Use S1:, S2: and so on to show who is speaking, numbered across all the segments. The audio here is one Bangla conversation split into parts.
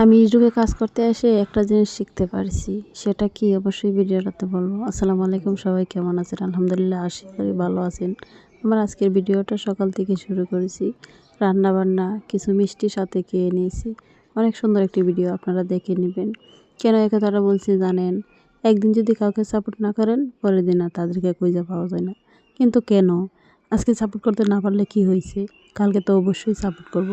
S1: আমি ইউটিউবে কাজ করতে এসে একটা জিনিস শিখতে পারছি। সেটা কি অবশ্যই ভিডিওটাতে বলবো। আসসালামু আলাইকুম, সবাই কেমন আছেন? আলহামদুলিল্লাহ, আশা করি ভালো আছেন। আমার আজকের ভিডিওটা সকাল থেকে শুরু করেছি। রান্না বান্না কিছু মিষ্টির সাথে খেয়ে নিয়েছি। অনেক সুন্দর একটি ভিডিও, আপনারা দেখে নেবেন। কেন এ কথাটা বলছি জানেন? একদিন যদি কাউকে সাপোর্ট না করেন, পরের দিন আর তাদেরকে খুঁজে পাওয়া যায় না। কিন্তু কেন? আজকে সাপোর্ট করতে না পারলে কি হয়েছে? কালকে তো অবশ্যই সাপোর্ট করব।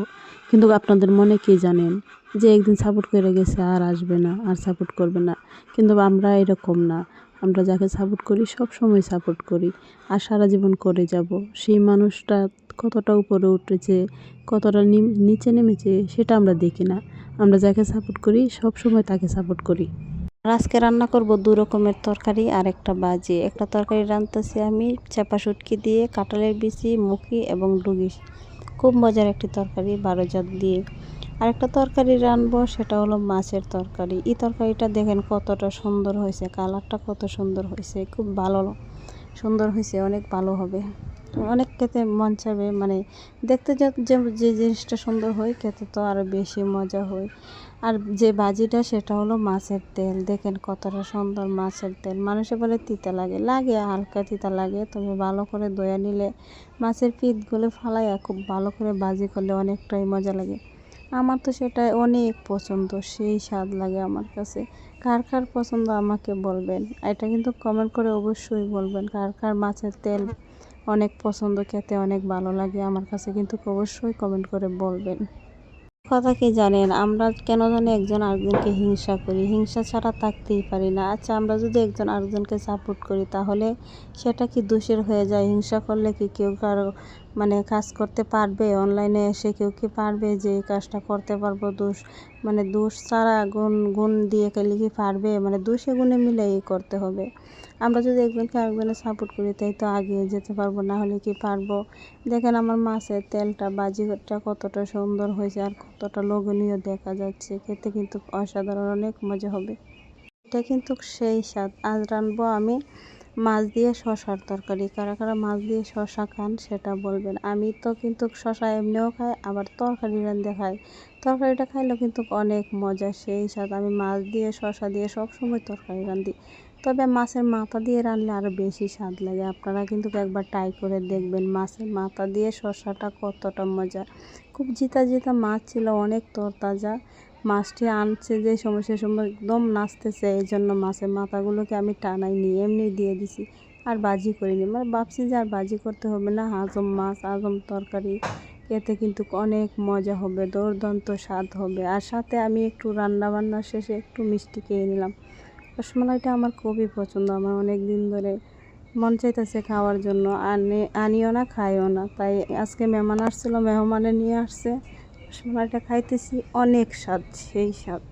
S1: কিন্তু আপনাদের মনে কি জানেন যে একদিন সাপোর্ট করে গেছে আর আসবে না, আর সাপোর্ট করবে না। কিন্তু আমরা এরকম না। আমরা যাকে সাপোর্ট করি সব সময় সাপোর্ট করি আর সারা জীবন করে যাব। সেই মানুষটা কতটা উপরে উঠেছে, কতটা নিচে নেমেছে সেটা আমরা দেখি না। আমরা যাকে সাপোর্ট করি সব সময় তাকে সাপোর্ট করি। আর আজকে রান্না করব 2 রকমের তরকারি আর একটা ভাজি। একটা তরকারি রাঁধতেছি আমি চাপা শুটকি দিয়ে, কাঁঠালের বিচি, মুখি এবং ডুগি। খুব মজার একটি তরকারি, 12 জাত দিয়ে। আরেকটা তরকারি রানবো, সেটা হলো মাছের তরকারি। এই তরকারিটা দেখেন কতটা সুন্দর হয়েছে, কালারটা কত সুন্দর হয়েছে, খুব ভালো সুন্দর হয়েছে, অনেক ভালো হবে। অনেক খেতে মন চাইবে, মানে দেখতে যে জিনিসটা সুন্দর হয় খেতে তো আরও বেশি মজা হয়। আর যে ভাজিটা সেটা হলো মাছের তেল, দেখেন কতটা সুন্দর মাছের তেল। মানুষে বলে তিতা লাগে, লাগে হালকা তিতা লাগে, তবে ভালো করে ধুয়ে নিলে মাছের পিঠগুলো ফালাইয়া খুব ভালো করে ভাজি করলে অনেকটাই মজা লাগে। আমার তো সেটা অনেক পছন্দ, সেই স্বাদ লাগে আমার কাছে। কার কার পছন্দ আমাকে বলবেন, এটা কিন্তু কমেন্ট করে অবশ্যই বলবেন। কার কার মাছের তেল অনেক পছন্দ, খেতে অনেক ভালো লাগে আমার কাছে কিন্তু অবশ্যই কমেন্ট করে বলবেন। কথা কি জানেন, আমরা কেন জানি একজন আরেকজনকে হিংসা করি, হিংসা ছাড়া থাকতেই পারি না। আচ্ছা, আমরা যদি একজন আরেকজনকে সাপোর্ট করি তাহলে সেটা কি দোষের হয়ে যায়? হিংসা করলে কি কেউ কারো কাজ করতে পারবে? অনলাইনে এসে কেউ কি পারবে যে এই কাজটা করতে পারবো? দোষ ছাড়া গুণ দিয়ে গেলে কি পারবে? দোষে গুণে মিলেই করতে হবে। আমরা যদি একজনকে আরেকজনের সাপোর্ট করি তাই তো এগিয়ে যেতে পারবো, না হলে কি পারবো? দেখেন আমার মাছের তেলটা, ভাজিটা কতটা সুন্দর হয়েছে আর কতটা লোভনীয় দেখা যাচ্ছে। খেতে কিন্তু অসাধারণ, অনেক মজা হবে। এটা কিন্তু সেই স্বাদ। আজ রানবো আমি মাছ দিয়ে শশার তরকারি। কারা কারা মাছ দিয়ে শশা খান সেটা বলবেন। আমি তো কিন্তু শশা এমনিও খাই, আবার তরকারি রান্ধে খাই। তরকারিটা খাইলেও কিন্তু অনেক মজা, সেই স্বাদ। আমি মাছ দিয়ে শশা দিয়ে সবসময় তরকারি রান্ধি, তবে মাছের মাথা দিয়ে রান্নলে আরও বেশি স্বাদ লাগে। আপনারা কিন্তু একবার ট্রাই করে দেখবেন, মাছের মাথা দিয়ে শশাটা কতটা মজা। খুব জিতা জিতা মাছ ছিল, অনেক তরতাজা। মাছটি আনছে যে সময় সে সময় একদম নাচতেছে, এই জন্য মাছের মাথাগুলোকে আমি টানাইনি, এমনি দিয়ে দিছি আর ভাজি করিনি। ভাবছি যে আর ভাজি করতে হবে না, আজম মাছ আজম তরকারি, এতে কিন্তু অনেক মজা হবে, দুর্দান্ত স্বাদ হবে। আর সাথে আমি একটু রান্না শেষে একটু মিষ্টি খেয়ে নিলাম। রসমালাইটা আমার খুবই পছন্দ, আমার অনেক দিন ধরে মন চাইতেছে খাওয়ার জন্য, আনিও না খাইও না। তাই আজকে মেহমান আসছিলো, মেহমানে নিয়ে আসছে, রসমালাইটা খাইতেছি, অনেক স্বাদ, সেই স্বাদ।